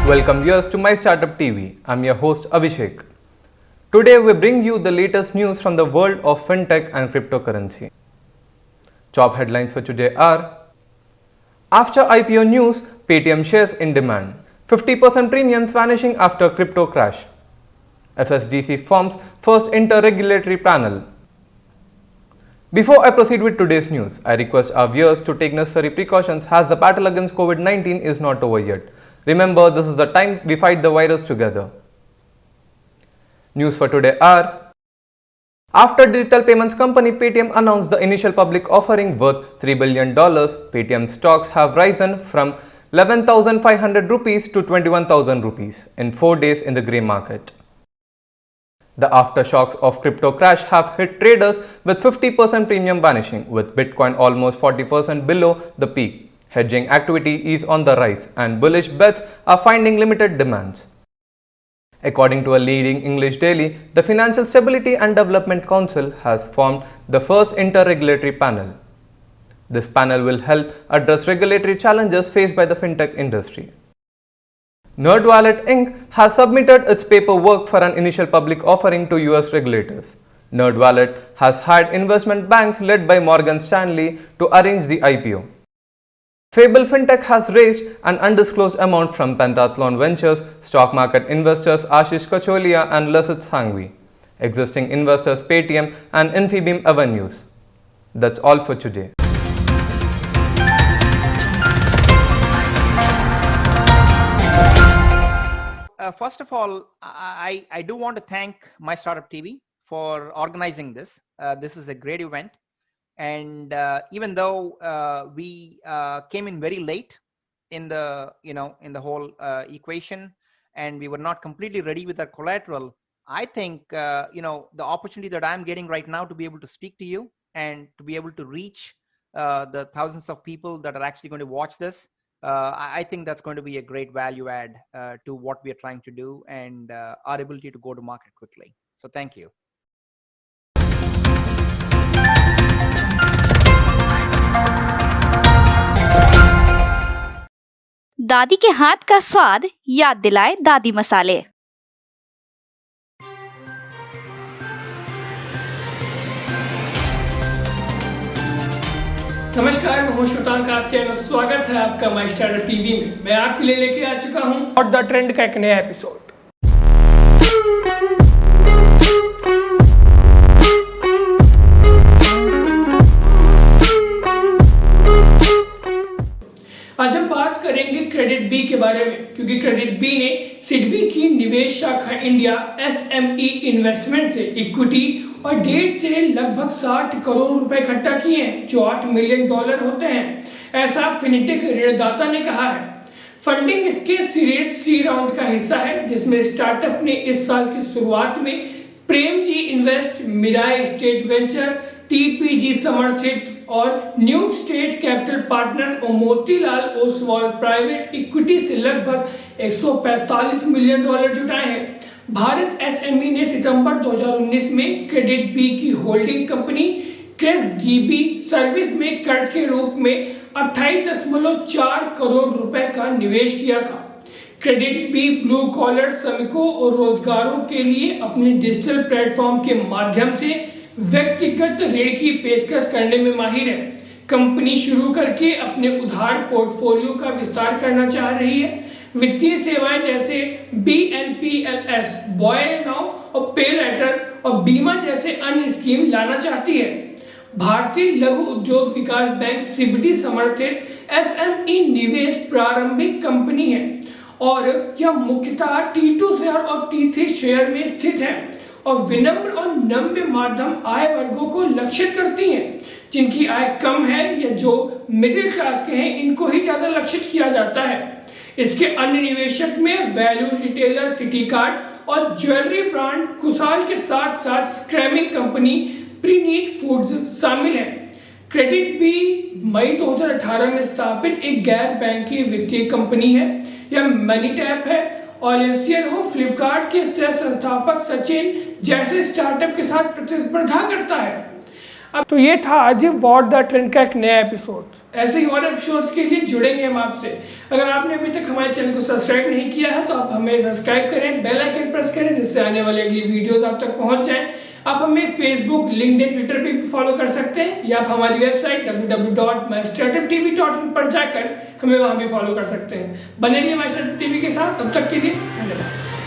Welcome viewers to My Startup TV. I'm your host Abhishek. Today we bring you the latest news from the world of fintech and cryptocurrency. Top headlines for today are: after IPO news, Paytm shares in demand. 50% premiums vanishing after crypto crash. FSDC forms first inter-regulatory panel. Before I proceed with today's news, I request our viewers to take necessary precautions as the battle against COVID-19 is not over yet. Remember, this is the time we fight the virus together. News for today are: after digital payments company Paytm announced the initial public offering worth $3 billion, Paytm stocks have risen from 11,500 rupees to 21,000 rupees in 4 days in the grey market. The aftershocks of crypto crash have hit traders with 50% premium vanishing, with Bitcoin almost 40% below the peak. Hedging activity is on the rise and bullish bets are finding limited demands. According to a leading English daily, the Financial Stability and Development Council has formed the first inter-regulatory panel. This panel will help address regulatory challenges faced by the fintech industry. NerdWallet Inc. has submitted its paperwork for an initial public offering to US regulators. NerdWallet has hired investment banks led by Morgan Stanley to arrange the IPO. Fable Fintech has raised an undisclosed amount from Pentathlon Ventures, stock market investors Ashish Kacholia and Lasit Sanghvi, existing investors Paytm and Infibeam Avenues. That's all for today. First of all, I do want to thank My Startup TV for organizing this. This is a great event. And even though we came in very late in the whole equation, and we were not completely ready with our collateral, I think the opportunity that I'm getting right now to be able to speak to you and to be able to reach the thousands of people that are actually going to watch this, I think that's going to be a great value add to what we are trying to do and our ability to go to market quickly. So thank you. दादी के हाथ का स्वाद याद दिलाए दादी मसाले। नमस्कार, मैं हूं श्वेतांक, आपके यहाँ स्वागत है आपका माई स्टार्टअप टीवी में। मैं आपके लिए लेके आ चुका हूं और द ट्रेंड का एक नया एपिसोड। आज हम बात करेंगे क्रेडिट बी के बारे में, क्योंकि क्रेडिट बी ने सिडबी की निवेश शाखा इंडिया SME इन्वेस्टमेंट से इक्विटी और डेट से लगभग 60 करोड़ रुपए इकट्ठा किए हैं, जो $8 मिलियन होते हैं, ऐसा फिनिटेक ऋणदाता ने कहा है। फंडिंग इसके सीरीज सी राउंड का हिस्सा है, जिसमें स्टार्टअप ने इस साल की शुरुआत में Premji Invest, Mirae State Ventures, TPG समर्थित और न्यू स्टेट कैपिटल पार्टनर्स और मोतीलाल ओसवाल प्राइवेट इक्विटी से लगभग $145 मिलियन जुटाए हैं। भारत SME ने सितंबर 2019 में क्रेडिट बी की होल्डिंग कंपनी क्रेसगीबी सर्विस में कर्ज के रूप में 28.4 करोड़ रुपए का निवेश किया था। क्रेडिट बी ब्लू कॉलर श्रमिकों और रोजगारों के लिए अपने डिजिटल प्लेटफॉर्म के माध्यम से व्यक्तिगत ऋण की पेशकश करने में माहिर है। कंपनी शुरू करके अपने उधार पोर्टफोलियो का विस्तार करना चाह रही है। वित्तीय सेवाएं जैसे BNPLS, बॉय नाउ और पे लेटर और बीमा जैसे अन्य स्कीम लाना चाहती है। भारतीय लघु उद्योग विकास बैंक CBD समर्थित SME निवेश प्रारंभिक कंपनी है और यह मुख्यतः T2 शेयर और T3 शेयर में स्थित है और विनम्र और नम्य मध्यम आय वर्गों को लक्षित करती हैं। जिनकी आय कम है या जो मिडिल क्लास के हैं, इनको ही ज्यादा लक्षित किया जाता है। इसके अन्य निवेशक में वैल्यू रिटेलर सिटी कार्ड और ज्वेलरी ब्रांड खुशहाल के साथ साथ स्क्रैमिंग कंपनी प्रीनीत फूड्स शामिल है। क्रेडिट बी मई 2018 में स्थापित एक गैर बैंकिंग वित्तीय कंपनी है। यह मनीटैप है और हो फ्लिपकार्ट के सह संस्थापक सचिन जैसे स्टार्टअप के साथ प्रतिस्पर्धा करता है। अब तो ये था आज वॉट द ट्रेंड का एक नया एपिसोड। ऐसे ही और एपिसोड्स के लिए जुड़ेंगे हम आपसे। अगर आपने अभी तक हमारे चैनल को सब्सक्राइब नहीं किया है तो आप हमें सब्सक्राइब करें, बेल आइकन प्रेस करें जिससे आने वाले अगली वीडियोस आप तक पहुंच जाएं। आप हमें फेसबुक, लिंक्डइन, ट्विटर पे भी फॉलो कर सकते हैं या आप हमारी वेबसाइट www.mystartuptv.in पर जाकर हमें वहां भी फॉलो कर सकते हैं। बने रहिए माय स्टार्टअप टीवी के साथ, तब तक के लिए धन्यवाद।